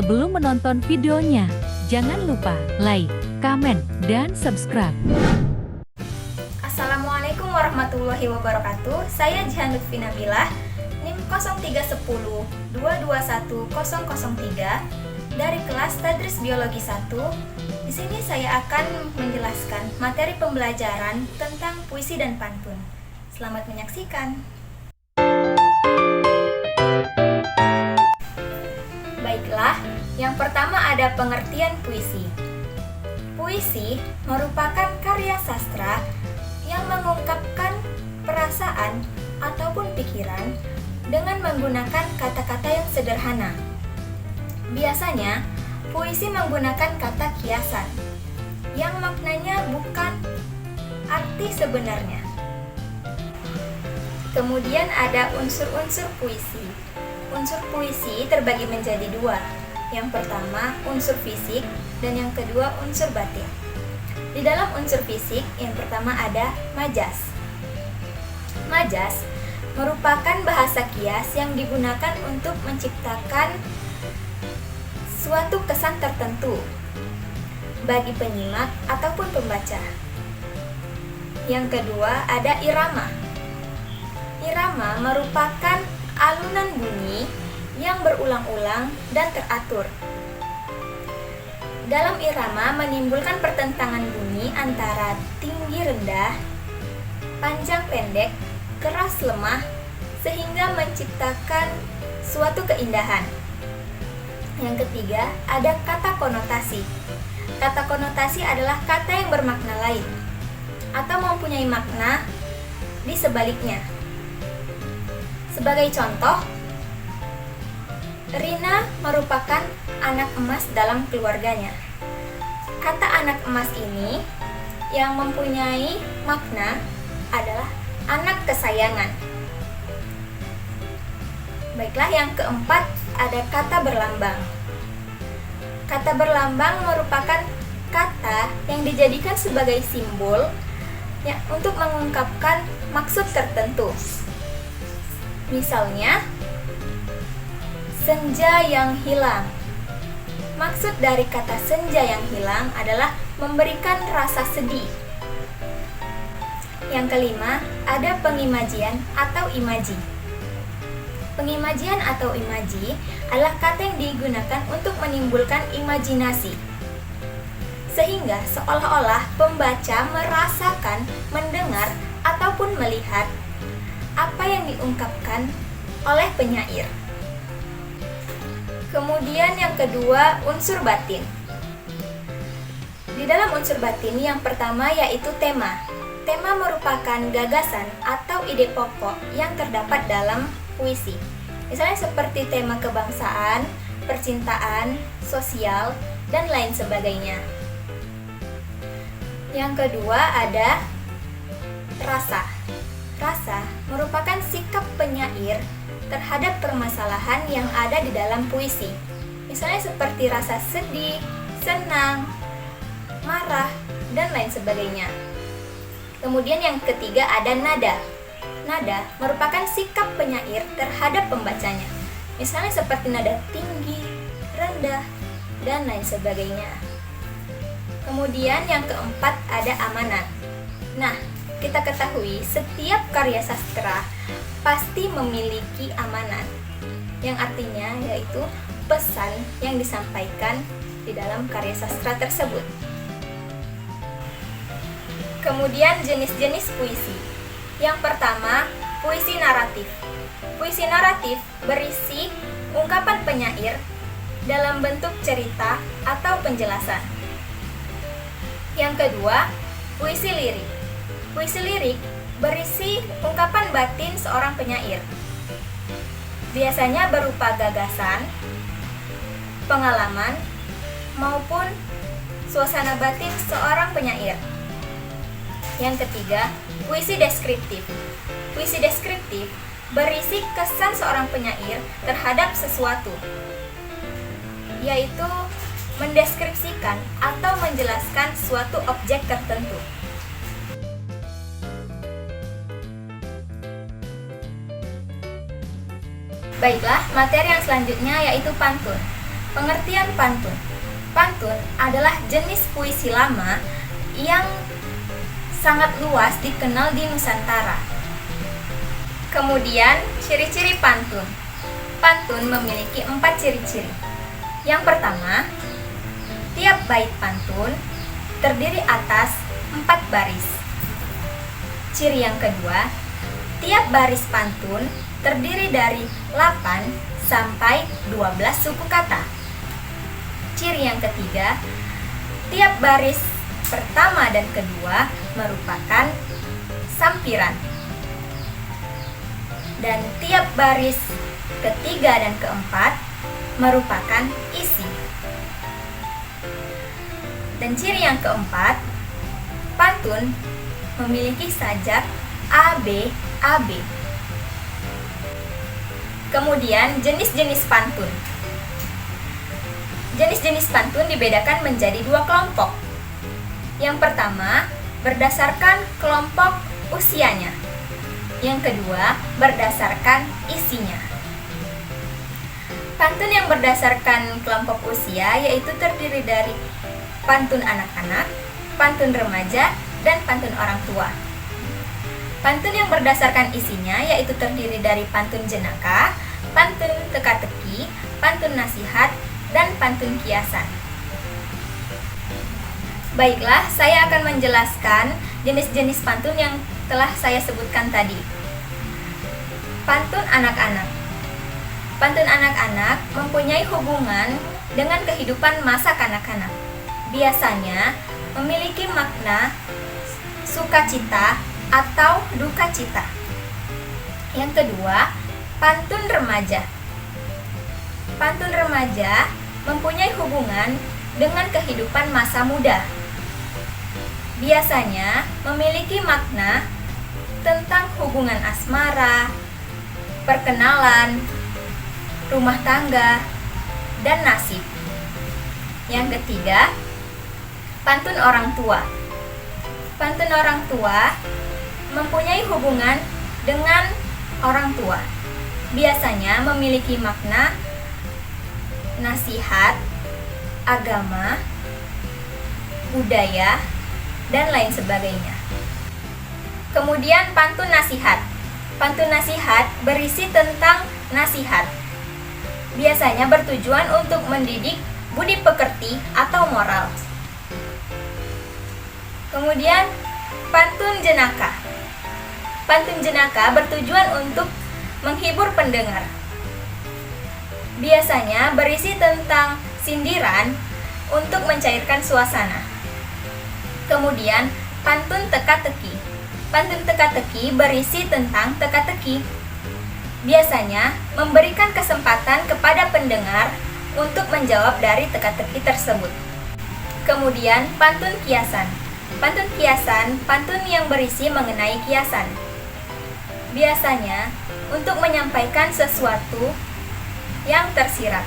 Sebelum menonton videonya, jangan lupa like, komen, dan subscribe. Assalamualaikum warahmatullahi wabarakatuh. Saya Jihan Lutfi Nabilah, NIM 0310 221003 dari kelas Tadris Biologi 1. Di sini saya akan menjelaskan materi pembelajaran tentang puisi dan pantun. Selamat menyaksikan. Baiklah, yang pertama ada pengertian puisi. Puisi merupakan karya sastra yang mengungkapkan perasaan ataupun pikiran dengan menggunakan kata-kata yang sederhana. Biasanya, puisi menggunakan kata kiasan yang maknanya bukan arti sebenarnya. Kemudian ada unsur-unsur puisi. Unsur puisi terbagi menjadi dua. Yang pertama, unsur fisik, dan yang kedua, unsur batin. Di dalam unsur fisik, yang pertama ada majas. Majas merupakan bahasa kias yang digunakan untuk menciptakan suatu kesan tertentu bagi penyimak ataupun pembaca. Yang kedua ada irama. Irama merupakan alunan bunyi yang berulang-ulang dan teratur. Dalam irama menimbulkan pertentangan bunyi antara tinggi rendah, panjang pendek, keras lemah, sehingga menciptakan suatu keindahan. Yang ketiga, ada kata konotasi. Kata konotasi adalah kata yang bermakna lain atau mempunyai makna di sebaliknya. Sebagai contoh, Rina merupakan anak emas dalam keluarganya. Kata anak emas ini yang mempunyai makna adalah anak kesayangan. Baiklah, yang keempat ada kata berlambang. Kata berlambang merupakan kata yang dijadikan sebagai simbol ya, untuk mengungkapkan maksud tertentu. Misalnya, senja yang hilang. Maksud dari kata senja yang hilang adalah memberikan rasa sedih. Yang kelima, ada pengimajian atau imaji. Pengimajian atau imaji adalah kata yang digunakan untuk menimbulkan imajinasi, sehingga seolah-olah pembaca merasakan, mendengar, ataupun melihat apa yang diungkapkan oleh penyair. Kemudian yang kedua, unsur batin. Di dalam unsur batin yang pertama yaitu tema. Tema merupakan gagasan atau ide pokok yang terdapat dalam puisi. Misalnya seperti tema kebangsaan, percintaan, sosial, dan lain sebagainya. Yang kedua ada rasa. Rasa merupakan sikap penyair terhadap permasalahan yang ada di dalam puisi. Misalnya seperti rasa sedih, senang, marah, dan lain sebagainya. Kemudian yang ketiga ada nada. Nada merupakan sikap penyair terhadap pembacanya. Misalnya seperti nada tinggi, rendah, dan lain sebagainya. Kemudian yang keempat ada amanat. Nah, kita ketahui setiap karya sastra pasti memiliki amanat, yang artinya yaitu pesan yang disampaikan di dalam karya sastra tersebut. Kemudian jenis-jenis puisi. Yang pertama, puisi naratif. Puisi naratif berisi ungkapan penyair dalam bentuk cerita atau penjelasan. Yang kedua, puisi lirik. Puisi lirik berisi ungkapan batin seorang penyair. Biasanya berupa gagasan, pengalaman, maupun suasana batin seorang penyair. Yang ketiga, puisi deskriptif. Puisi deskriptif berisi kesan seorang penyair terhadap sesuatu, yaitu mendeskripsikan atau menjelaskan suatu objek tertentu. Baiklah, materi yang selanjutnya yaitu pantun. Pengertian pantun. Pantun adalah jenis puisi lama yang sangat luas dikenal di Nusantara. Kemudian, ciri-ciri pantun. Pantun memiliki 4 ciri-ciri. Yang pertama, tiap bait pantun terdiri atas 4 baris. Ciri yang kedua, tiap baris pantun terdiri dari 8 sampai 12 suku kata. Ciri yang ketiga, tiap baris pertama dan kedua merupakan sampiran. Dan tiap baris ketiga dan keempat merupakan isi. Dan ciri yang keempat, pantun memiliki sajak ABAB. Kemudian jenis-jenis pantun. Jenis-jenis pantun dibedakan menjadi 2 kelompok. Yang pertama, berdasarkan kelompok usianya. Yang kedua, berdasarkan isinya. Pantun yang berdasarkan kelompok usia yaitu terdiri dari pantun anak-anak, pantun remaja, dan pantun orang tua. Pantun yang berdasarkan isinya yaitu terdiri dari pantun jenaka, pantun teka-teki, pantun nasihat, dan pantun kiasan. Baiklah, saya akan menjelaskan jenis-jenis pantun yang telah saya sebutkan tadi. Pantun anak-anak. Pantun anak-anak mempunyai hubungan dengan kehidupan masa kanak-kanak. Biasanya memiliki makna sukacita atau duka cita. Yang kedua, pantun remaja. Pantun remaja mempunyai hubungan dengan kehidupan masa muda. Biasanya memiliki makna tentang hubungan asmara, perkenalan, rumah tangga, dan nasib. Yang ketiga, pantun orang tua. Pantun orang tua mempunyai hubungan dengan orang tua. Biasanya memiliki makna nasihat, agama, budaya, dan lain sebagainya. Kemudian pantun nasihat. Pantun nasihat berisi tentang nasihat. Biasanya bertujuan untuk mendidik budi pekerti atau moral. Kemudian pantun jenaka. Pantun jenaka bertujuan untuk menghibur pendengar. Biasanya berisi tentang sindiran untuk mencairkan suasana. Kemudian pantun teka-teki. Pantun teka-teki berisi tentang teka-teki. Biasanya memberikan kesempatan kepada pendengar untuk menjawab dari teka-teki tersebut. Kemudian pantun kiasan. Pantun kiasan, pantun yang berisi mengenai kiasan. Biasanya untuk menyampaikan sesuatu yang tersirat.